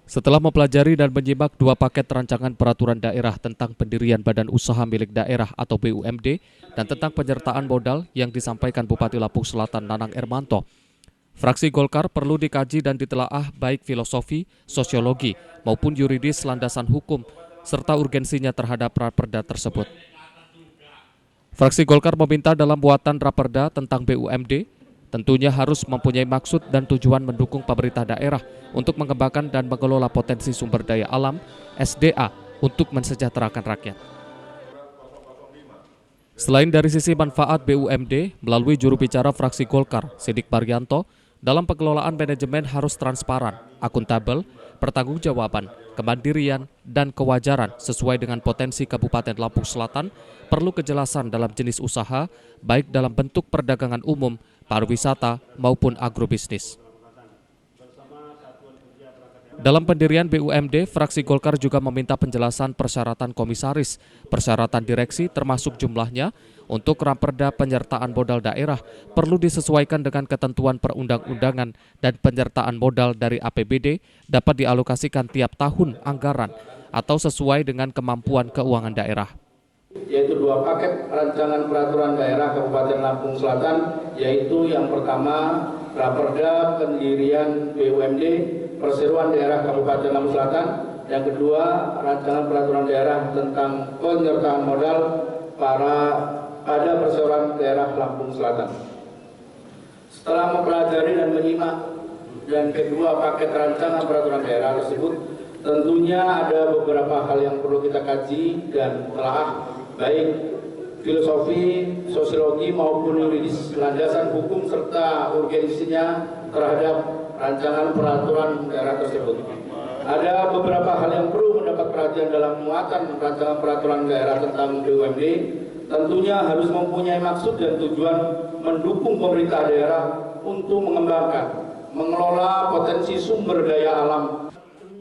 Setelah mempelajari dan menyimak dua paket rancangan peraturan daerah tentang pendirian badan usaha milik daerah atau BUMD dan tentang penyertaan modal yang disampaikan Bupati Lampung Selatan Nanang Ermanto, fraksi Golkar perlu dikaji dan ditelaah baik filosofi, sosiologi, maupun yuridis landasan hukum, serta urgensinya terhadap raperda tersebut. Fraksi Golkar meminta dalam buatan raperda tentang BUMD, tentunya harus mempunyai maksud dan tujuan mendukung pemerintah daerah untuk mengembangkan dan mengelola potensi sumber daya alam (SDA) untuk mensejahterakan rakyat. Selain dari sisi manfaat BUMD, melalui juru bicara fraksi Golkar, Sidik Baryanto, dalam pengelolaan manajemen harus transparan, akuntabel, pertanggungjawaban, kemandirian, dan kewajaran sesuai dengan potensi Kabupaten Lampung Selatan, perlu kejelasan dalam jenis usaha, baik dalam bentuk perdagangan umum, pariwisata, maupun agrobisnis. Dalam pendirian BUMD, fraksi Golkar juga meminta penjelasan persyaratan komisaris, persyaratan direksi termasuk jumlahnya, untuk raperda penyertaan modal daerah perlu disesuaikan dengan ketentuan perundang-undangan dan penyertaan modal dari APBD dapat dialokasikan tiap tahun anggaran atau sesuai dengan kemampuan keuangan daerah. Yaitu dua paket rancangan peraturan daerah Kabupaten Lampung Selatan, yaitu yang pertama raperda pendirian BUMD Perseroan Daerah Kabupaten Lampung Selatan, yang kedua rancangan peraturan daerah tentang penyertaan modal pada perseroan daerah Lampung Selatan. Setelah mempelajari dan menyimak dan kedua paket rancangan peraturan daerah tersebut, tentunya ada beberapa hal yang perlu kita kaji dan telaah, baik filosofi, sosiologi maupun yuridis landasan hukum serta urgensinya terhadap rancangan peraturan daerah tersebut. Ada beberapa hal yang perlu mendapat perhatian dalam muatan rancangan peraturan daerah tentang BUMD. Tentunya harus mempunyai maksud dan tujuan mendukung pemerintah daerah untuk mengembangkan, mengelola potensi sumber daya alam.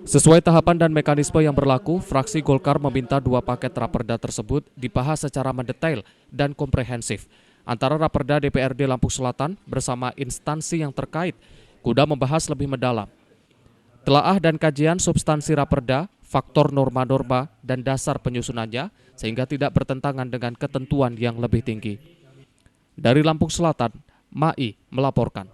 Sesuai tahapan dan mekanisme yang berlaku, fraksi Golkar meminta dua paket raperda tersebut dibahas secara mendetail dan komprehensif antara raperda DPRD Lampung Selatan bersama instansi yang terkait guna membahas lebih mendalam. Telaah dan kajian substansi raperda, faktor norma-norma dan dasar penyusunannya sehingga tidak bertentangan dengan ketentuan yang lebih tinggi. Dari Lampung Selatan, Mai melaporkan.